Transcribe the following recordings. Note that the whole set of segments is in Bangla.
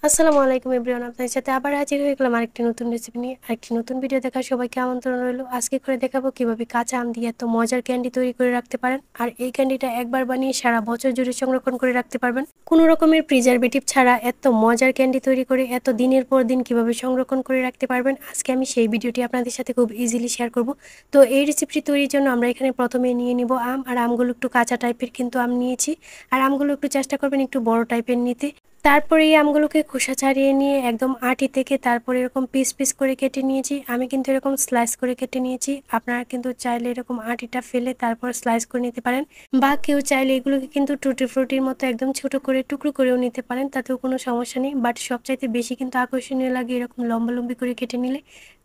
আসসালামু আলাইকুম এভরিওয়ান, আপনাদের সাথে আবার হাজির হয়ে গেলাম আরেকটি নতুন রেসিপি নিয়ে। আরেকটি নতুন ভিডিও দেখার সবাইকে আমন্ত্রণ রইলো। আজকে করে দেখাবো কিভাবে কাঁচা আম দিয়ে এত মজার ক্যান্ডি তৈরি করে রাখতে পারেন। আর এই ক্যান্ডিটা একবার বানিয়ে সারা বছর জুড়ে সংরক্ষণ করে রাখতে পারবেন। কোনো রকমের প্রিজারভেটিভ ছাড়া এত মজার ক্যান্ডি তৈরি করে এত দিনের পর দিন কিভাবে সংরক্ষণ করে রাখতে পারবেন, আজকে আমি সেই ভিডিওটি আপনাদের সাথে খুব ইজিলি শেয়ার করব। তো এই রেসিপিটি তৈরির জন্য আমরা এখানে প্রথমে নিয়ে নিব আম। আর আমগুলো একটু কাঁচা টাইপের কিন্তু আম নিয়েছি। আর আমগুলো একটু চেষ্টা করবেন একটু বড় টাইপের নিতে। তারপরে এই আমগুলোকে খোসা ছাড়িয়ে নিয়ে একদম আটি থেকে তারপরে এরকম পিস পিস করে কেটে নিয়েছি। আমি কিন্তু এরকম স্লাইস করে কেটে নিয়েছি। আপনারা কিন্তু চাইলে এরকম আটিটা ফেলে তারপর স্লাইস করে নিতে পারেন, বা কেউ চাইলে এগুলোকে কিন্তু টুটি ফ্রুটির মতো একদম ছোট করে টুকরো করেও নিতে পারেন, তাতেও কোনো সমস্যা নেই। বাট সবচাইতে বেশি কিন্তু আকর্ষণীয় লাগে এরকম লম্বালম্বি করে কেটে নিলে।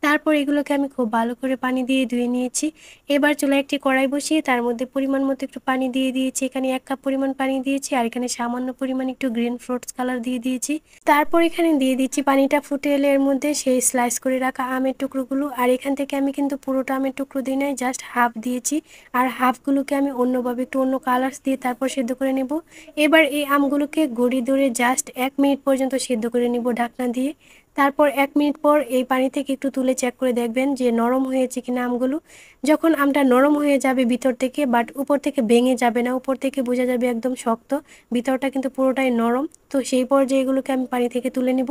তারপর এগুলোকে আমি খুব ভালো করে পানি দিয়ে ধুয়ে নিয়েছি। এবার চুলায় একটি কড়াই বসিয়ে তার মধ্যে পরিমাণ মতো একটু পানি দিয়ে দিয়েছি। এখানে 1 কাপ পরিমাণ পানি দিয়েছি। আর এখানে সামান্য পরিমাণ একটু গ্রিন ফ্রুটস কালার দিয়ে দিয়েছি। তারপর এখানে দিয়ে দিচ্ছি পানিটা ফুটে এলে এর মধ্যে সেই স্লাইস করে রাখা আমের টুকরোগুলো। আর এখান থেকে আমি কিন্তু পুরোটা আমের টুকরো দিই নাই, জাস্ট হাফ দিয়েছি। আর হাফগুলোকে আমি অন্যভাবে একটু অন্য কালার্স দিয়ে তারপর সেদ্ধ করে নেব। এবার এই আমগুলোকে গড়ি ধরে জাস্ট 1 মিনিট পর্যন্ত সেদ্ধ করে নিব ঢাকনা দিয়ে। তারপর 1 মিনিট পর এই পানি থেকে একটু তুলে চেক করে দেখবেন যে নরম হয়েছে কিনা আমগুলো। যখন আমটা নরম হয়ে যাবে ভিতর থেকে, বাট উপর থেকে ভেঙে যাবে না, উপর থেকে বোঝা যাবে একদম শক্ত, ভিতরটা কিন্তু পুরোটাই নরম। তো সেই পর্যায়ে এগুলোকে আমি পানি থেকে তুলে নিব।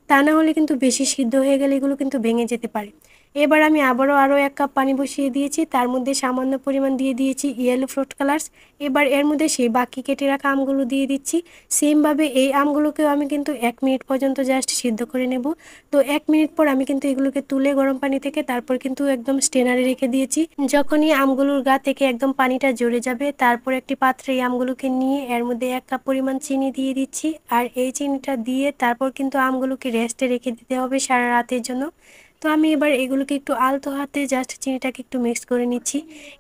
তা না হলে কিন্তু বেশি সিদ্ধ হয়ে গেলে এগুলো কিন্তু ভেঙে যেতে পারে। এবার আমি আরও 1 কাপ পানি বসিয়ে দিয়েছি। তার মধ্যে সামান্য পরিমাণ দিয়ে দিয়েছি ইয়েলো ফ্রুট কালার্স। এবার এর মধ্যে সেই বাকি কেটে রাখা আমগুলো দিয়ে দিচ্ছি। সেমভাবে এই আমগুলোকেও আমি কিন্তু 1 মিনিট পর্যন্ত জাস্ট সিদ্ধ করে নেব। তো 1 মিনিট পর আমি কিন্তু এগুলোকে তুলে গরম পানি থেকে তারপর কিন্তু একদম স্টেনারে রেখে দিয়েছি। যখনই আমগুলোর গা থেকে একদম পানিটা ঝরে যাবে, তারপর একটি পাত্রে এই আমগুলোকে নিয়ে এর মধ্যে 1 কাপ পরিমাণ চিনি দিয়ে দিচ্ছি। আর এই চিনিটা দিয়ে তারপর কিন্তু আমগুলোকে রেস্টে রেখে দিতে হবে সারা রাতের জন্য। তো আমি এবার এগুলোকে একটু আলতো হাতে জাস্ট চিনিটাকে একটু মিক্স করে নিচ্ছি।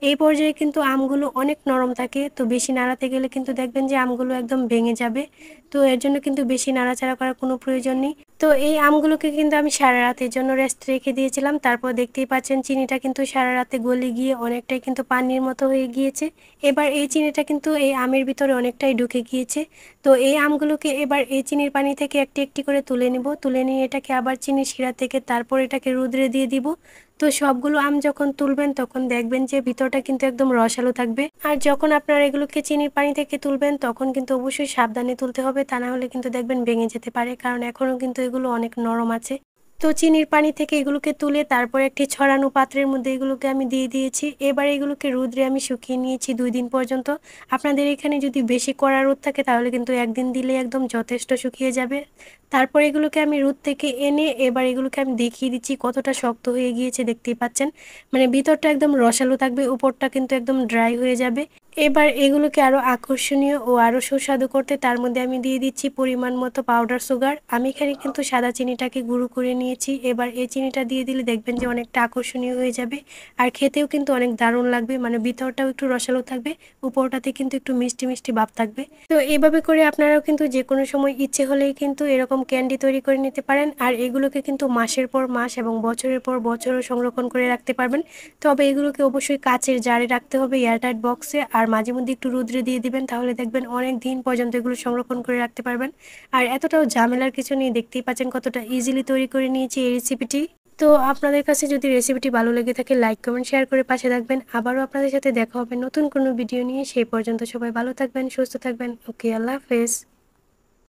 এই পর্যায়ে কিন্তু আমগুলো অনেক নরম থাকে, তো বেশি নাড়াতে গেলে কিন্তু দেখবেন যে আমগুলো একদম ভেঙে যাবে। তো এর জন্য কিন্তু বেশি নাড়াচাড়া করার কোনো প্রয়োজন নেই। তো এই আমগুলোকে কিন্তু আমি সারা রাতের জন্য রেস্ট রেখে দিয়েছিলাম। তারপর দেখতেই পাচ্ছেন চিনিটা কিন্তু সারা রাতে গলে গিয়ে অনেকটাই কিন্তু পানির মতো হয়ে গিয়েছে। এবার এই চিনিটা কিন্তু এই আমের ভিতরে অনেকটাই ঢুকে গিয়েছে। তো এই আমগুলোকে এবার এই চিনির পানি থেকে একটি একটি করে তুলে নিব। তুলে নিয়ে এটাকে আবার চিনির শিরা থেকে তারপর এটাকে রোদ্রে দিয়ে দিব। তো সবগুলো আম যখন তুলবেন তখন দেখবেন যে ভিতরটা কিন্তু একদম রসালো থাকবে। আর যখন আপনারা এগুলোকে চিনির পানি থেকে তুলবেন তখন কিন্তু অবশ্যই সাবধানে তুলতে হবে, তা না হলে কিন্তু দেখবেন ভেঙে যেতে পারে, কারণ এখনও কিন্তু এগুলো অনেক নরম আছে। তো চিনির পানি থেকে এগুলোকে তুলে তারপর একটি ছড়ানো পাত্রের মধ্যে এগুলোকে আমি দিয়ে দিয়েছি। এবার এগুলোকে রোদ্রে আমি শুকিয়ে নিয়েছি 2 দিন পর্যন্ত। আপনাদের এখানে যদি বেশি কড়া রোদ থাকে তাহলে কিন্তু 1 দিন দিলে একদম যথেষ্ট শুকিয়ে যাবে। তারপর এগুলোকে আমি রোদ থেকে এনে এবার এগুলোকে আমি দেখিয়ে দিচ্ছি কতটা শক্ত হয়ে গিয়েছে, দেখতেই পাচ্ছেন। মানে ভিতরটা একদম রসালো থাকবে, উপরটা কিন্তু একদম ড্রাই হয়ে যাবে। এবার এগুলোকে আরও আকর্ষণীয় ও আরও সুস্বাদু করতে তার মধ্যে আমি দিয়ে দিচ্ছি পরিমাণ মতো পাউডার সুগার। আমি এখানে কিন্তু সাদা চিনিটাকে গুঁড়ো করে নিয়েছি। এবার এই চিনিটা দিয়ে দিলে দেখবেন যে অনেকটা আকর্ষণীয় হয়ে যাবে। আর খেতেও কিন্তু অনেক দারুণ লাগবে, মানে ভিতরটাও একটু রসালো থাকবে, উপরটাতে কিন্তু একটু মিষ্টি মিষ্টি ভাব থাকবে। তো এভাবে করে আপনারাও কিন্তু যে কোনো সময় ইচ্ছে হলেই কিন্তু এরকম ক্যান্ডি তৈরি করে নিতে পারেন। আর এগুলোকে কিন্তু মাসের পর মাস এবং বছরের পর বছরও সংরক্ষণ করে রাখতে পারবেন। তবে এগুলোকে অবশ্যই কাচের জারে রাখতে হবে, এয়ারটাইট বক্সে। আর মাঝে মধ্যে একটু রোদ্রে দিয়ে দিবেন, তাহলে দেখবেন অনেক দিন পর্যন্ত এগুলো সংরক্ষণ করে রাখতে পারবেন। আর এতটাও ঝামেলার কিছু নেই, দেখতেই পাচ্ছেন কতটা ইজিলি তৈরি করে নিয়েছি এই রেসিপিটি। তো আপনাদের কাছে যদি রেসিপিটি ভালো লেগে থাকে লাইক কমেন্ট শেয়ার করে পাশে থাকবেন। আবারও আপনাদের সাথে দেখা হবে নতুন কোনো ভিডিও নিয়ে। সেই পর্যন্ত সবাই ভালো থাকবেন, সুস্থ থাকবেন। ওকে, আল্লাহ হাফেজ।